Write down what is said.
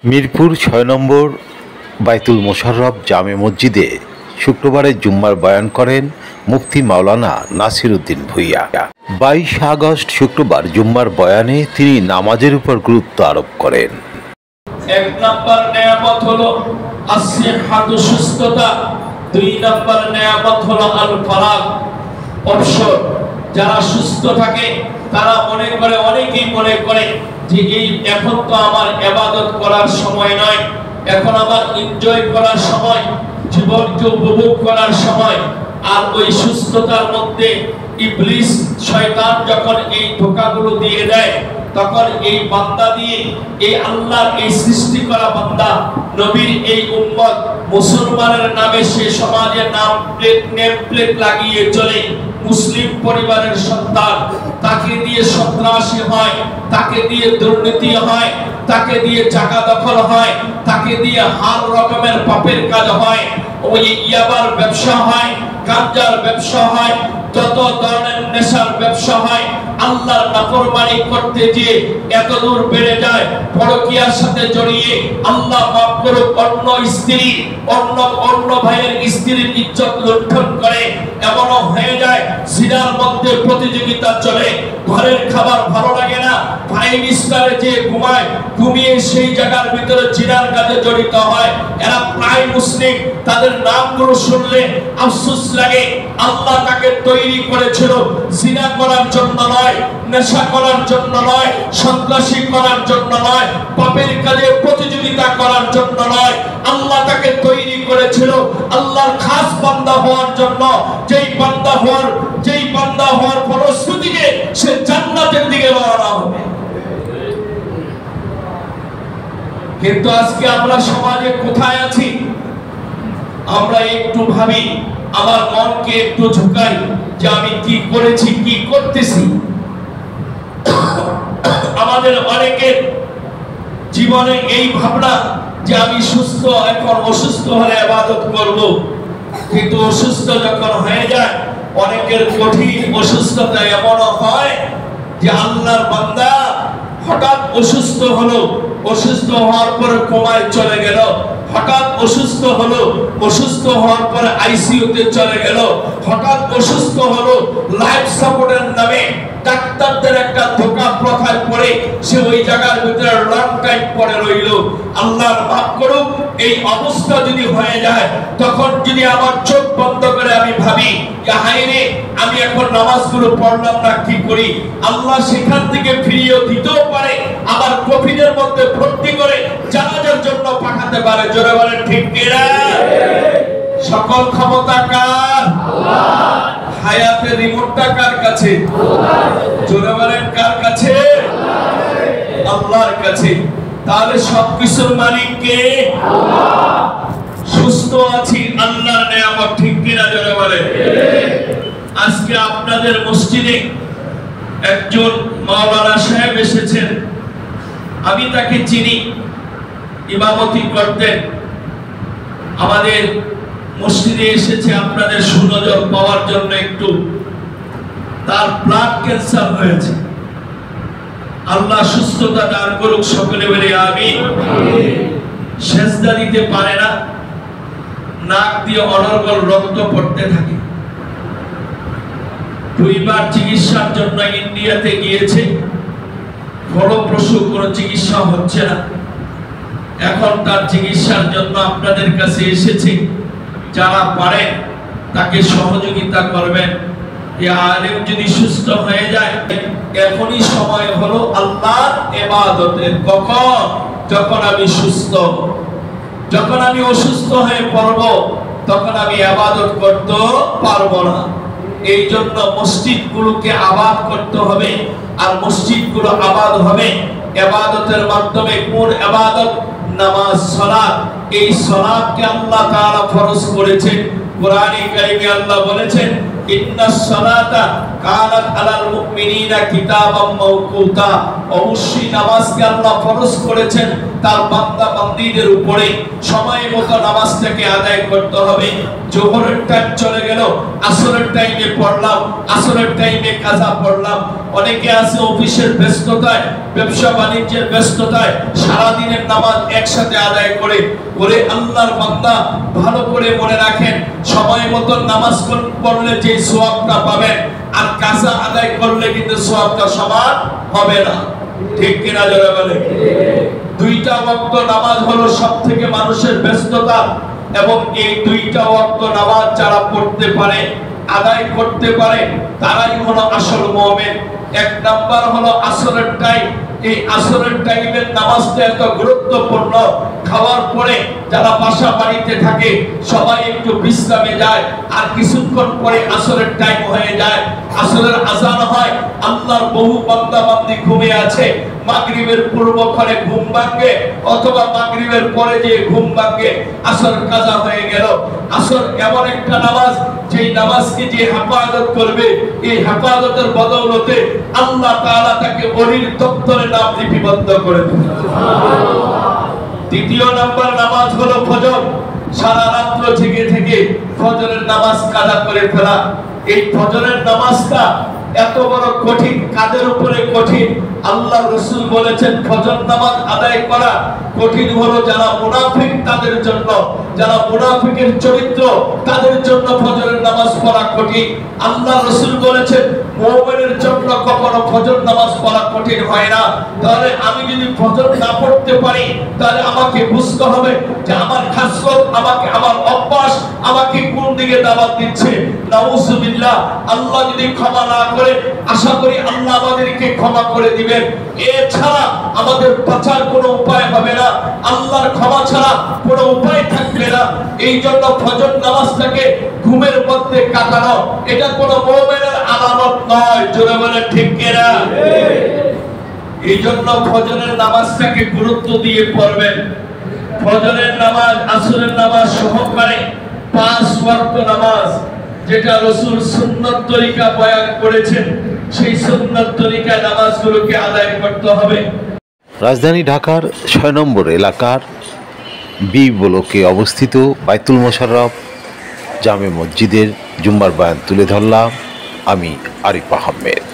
মিরপুর ৬ নম্বর বাইতুল মোশাররফ জামে মসজিদে শুক্রবারে জুম্মার বয়ান করেন মুফতি মাওলানা নাসির উদ্দিন ভূঁইয়া। ২২ আগস্ট শুক্রবার জুম্মার বয়ানে তিনি নামাজের উপর গুরুত্ব আরোপ করেন। এক নম্বর নিয়ামত হলো আসিহাতু সুস্থতা, দুই নম্বর নিয়ামত হলো আল ফারাগ অবসর। যারা সুস্থ থাকে তারা অনেকেই মনে করে যে এই এখন তো আমার ইবাদত করার সময় নয়, এখন আমার এনজয় করার সময়, জীবনকে উপভোগ করার সময়। আর ওই সুস্থতার মধ্যে ইবলিস শয়তান যখন এই ধোঁকাগুলো দিয়ে দেয়, তখন এই বান্দা দিয়ে এই আল্লাহর এই সৃষ্টি করা বান্দা নবীর এই উম্মত মুসলমানের নামে সে সমাজের নেম প্লেট লাগিয়ে চলে, মুসলিম পরিবারের সন্তান, তাকে দিয়ে সন্ত্রাসী হয়, তাকে দিয়ে দুর্নীতি হয়, তাকে দিয়ে জায়গা দখল হয়, তাকে দিয়ে হার রকমের পাপের কাজ হয়, ওই ইয়াবার ব্যবসা হয়, গাঁজার ব্যবসা হয়, যত ধরনের নেশার ব্যবসা হয়। আল্লাহর নাফরমানি করতে গিয়ে এত দূর বেড়ে যায়, পরকীয়ার সাথে জড়িয়ে আল্লাহ মাফ করুক অন্য স্ত্রী অন্য ভাইয়ের স্ত্রীর ইজ্জত লুণ্ঠন করে। এমনও হয়ে যায় জিনার মধ্যে প্রতিযোগিতা চলে, ঘরের খাবার ভালো লাগে না, ফাইভ স্টারে যে ঘুমিয়ে সেই জায়গার ভিতরে জিনার কাজে জড়িত হয়। এরা প্রায় মুসলিম, তাদের নামগুলো শুনলে আফসোস লাগে। আল্লাহ তাকে তৈরি করেছিল জিনা করার জন্য নয়, নেশা করার জন্য নয়, সন্ত্রাসী করার জন্য নয়, পাপের কাজে প্রতিযোগিতা করার জন্য নয়। আল্লাহ তাকে তৈরি করেছিল আল্লাহর খাস বান্দা হওয়ার জন্য, যেই বান্দা হওয়ার ফলশ্রুতিতে সে জান্নাতের দিকে রওনা হবে। কিন্তু আজকে আমরা সমাজে কোথায় আছি? আমরা একটু ভাবি, আমার মনকে একটু ঝুঁকাই যে আমি কি করেছি, কি করতেছি। আমাদের অনেকের জীবনে এই ভাবনা যে আমি সুস্থ, এখন অসুস্থ হলে ইবাদত করব। কিন্তু অসুস্থ যখন হয়ে যায়, অনেকের কঠিন অসুস্থতা এমনও হয় যে আল্লাহর বান্দা হঠাৎ অসুস্থ হলো, অসুস্থ হওয়ার পরে কোমায় চলে গেল, হঠাৎ অসুস্থ হলো, অসুস্থ হওয়ার পরে আইসিইউতে চলে গেল, হঠাৎ অসুস্থ হলো, লাইফ সাপোর্টের নামে ডাক্তারদের একটা ধোঁকা প্রথায় পড়ে সে ওই জায়গার ভিতরে লং টাইম পড়ে রইল। আল্লাহর মাফ করুক, এই অবস্থা যদি হয়ে যায়, তখন যদি আমার চোখ বন্ধ করে আমি ভাবি হায়রে আমি এখন নামাজগুলো পড়লাম না, কি করি? আল্লাহ সেখান থেকে ফিরিয়ে দিতেও পারে, আবার কফিনের মধ্যে ভর্তি করে জানাজার জন্য পাঠাতে পারে। জোরে বলেন ঠিক কিনা? সকল ক্ষমতা কার? আল্লাহ। হায়াতের রিমোটটা কার কাছে? আল্লাহ। জোরে বলেন কার কাছে? আল্লাহর কাছে। তাহলে সবকিছুর মালিক কে? আল্লাহ। সুস্থ আছি আল্লাহর নিয়ামত, ঠিক কিনা? জোরে বলেন। আজকে আপনাদের মসজিদে একজন মাওলানা সাহেব এসেছেন, আমি তাকে চিনি, ইমামতি করতেন। আমাদের মসজিদে এসেছে আপনাদের সুনজর পাওয়ার জন্য। একটু তার ব্লাড ক্যান্সার হয়েছে, আল্লাহ সুস্থতা দান করুক, সকলে বলে আমিন। সেজদা দিতে পারে না, নাক দিয়ে অনর্গল রক্ত পড়তে থাকে। দুইবার চিকিৎসার জন্য ইন্ডিয়াতে গিয়েছে, ফলপ্রসূ কোনো চিকিৎসা হচ্ছে না। এখন তার চিকিৎসার জন্য আপনাদের কাছে এসেছে, যারা পারেন তাকে সহযোগিতা করবেন। এই আলেম যদি সুস্থ হয়ে যায়, এখনই সময় হলো আল্লাহর ইবাদতের। কখন? যখন আমি সুস্থ। যখন আমি অসুস্থ হয়ে পড়ব, তখন আমি ইবাদত করতে পারবো না। এই জন্য মসজিদগুলোকে আবাদ করতে হবে। আর মসজিদগুলো আবাদ হবে ইবাদতের মাধ্যমে। কোন ইবাদত? নামাজ, সালাত। এই সালাতকে আল্লাহ তাআলা ফরজ করেছেন। কোরআনে কারিমে আল্লাহ বলেছেন ইন্নাস সালাতা কানাত আলাল মুমিনিনা কিতাবাম মাওকুতা, অবশ্যই নামাজকে আল্লাহ ফরজ করেছেন তার বান্দা বান্দীদের উপরে, সময় মতো নামাজটাকে আদায় করতে হবে। জোহরের টাইম চলে গেল, আসরের টাইমে পড়লাম, আসরের টাইমে কাজা পড়লাম। অনেকে আছে অফিসের ব্যস্ততায়, ব্যবসা বাণিজ্যের ব্যস্ততায় সারা দিনের নামাজ একসাথে আদায় করে। ওরে আল্লাহর বান্দা, ভালো করে মনে রাখেন, সময় মতো নামাজ পড়লে যে সওয়াবটা পাবেন আর কাজা আদায় করলে কিন্তু সওয়াবটা সমান হবে না। ঠিক কিনা জোরে বলে? দুইটা ওয়াক্ত নামাজ হলো সবথেকে মানুষের ব্যস্ততা, এবং এই দুইটা ওয়াক্ত নামাজ যারা পড়তে পারে, আদায় করতে পারে, তারাই হলো আসল মুমিন। এক নাম্বার হলো আসরের টাইম। এই আসরের টাইমের নামাজটা এত গুরুত্বপূর্ণ, খাওয়ার পরে যারা বাসা বাড়িতে থাকে সবাই একটু বিশ্রামে যায়, আর কিছুক্ষণ পরে আসরের টাইম হয়ে যায়, আসরের আজান হয়, আল্লাহর বহু বান্দা বান্দি ঘুমিয়ে আছে, মাগরিবের পূর্বক্ষণে ঘুম ভাঙে অথবা মাগরিবের পরে যে ঘুম ভাঙে, আসর কাজা হয়ে গেল। আসর এমন একটা নামাজ, যেই নামাজকে যে হেফাজত করবে, এই হেফাজতের বদৌলতে আল্লাহ তাআলা তাকে ওলির দপ্তরে নাম লিপিবদ্ধ করে দেবেন। দ্বিতীয় নাম্বার নামাজ হলো ফজর। সারা রাত্র জেগে থেকে ফজরের নামাজ কাজা করে ফেলা। এই ফজরের নামাজটা এত বড় কঠিন, কাদের উপরে কঠিন? আল্লাহ রাসূল বলেছেন ফজর নামাজ আদায় করা কঠিন হলো যারা মুনাফিক তাদের জন্য, যারা মুনাফিকের চরিত্র তাদের জন্য ফজরের নামাজ পড়া কঠিন। আল্লাহ রাসূল বলেছেন মুমিনের জন্য কখনো ফজর নামাজ পড়া কঠিন হয় না। তাহলে আমি যদি ফজর না পড়তে পারি, তাহলে আমাকে বুঝতে হবে যে আমার খাসলত, আমাকে আমার অভ্যাস আমাকে কোন দিকে দাওয়াত দিচ্ছে। নাউজুবিল্লাহ, আল্লাহ যদি ক্ষমা না করে, আশা করি আল্লাহ আমাদেরকে ক্ষমা করে দিবেন। এছাড়া আমাদের বাঁচার কোনো উপায় হবে না, আল্লাহর ক্ষমা ছাড়া কোনো উপায় থাকবে না। এই জন্য ফজর নামাজটাকে ঘুমের মধ্যে কাটানো এটা কোনো মুমিনের আলামত নয়। জোরে বলে ঠিক কিনা? এই জন্য ফজরের নামাজটাকে গুরুত্ব দিয়ে পড়বেন। ফজরের নামাজ, আসরের নামাজ সহকারে 5 ওয়াক্ত নামাজ, যেটা রাসূল সুন্নাত তরিকা বয়ান করেছেন, সেই সুন্নাত তরিকায় নামাজগুলোকে আদায় করতে হবে। রাজধানী ঢাকার 6 নম্বর এলাকার বি ব্লকে অবস্থিত বাইতুল মোশাররফ জামে মসজিদের জুম্মার বয়ান তুলে ধরলাম আমি আরিফ আহমেদ।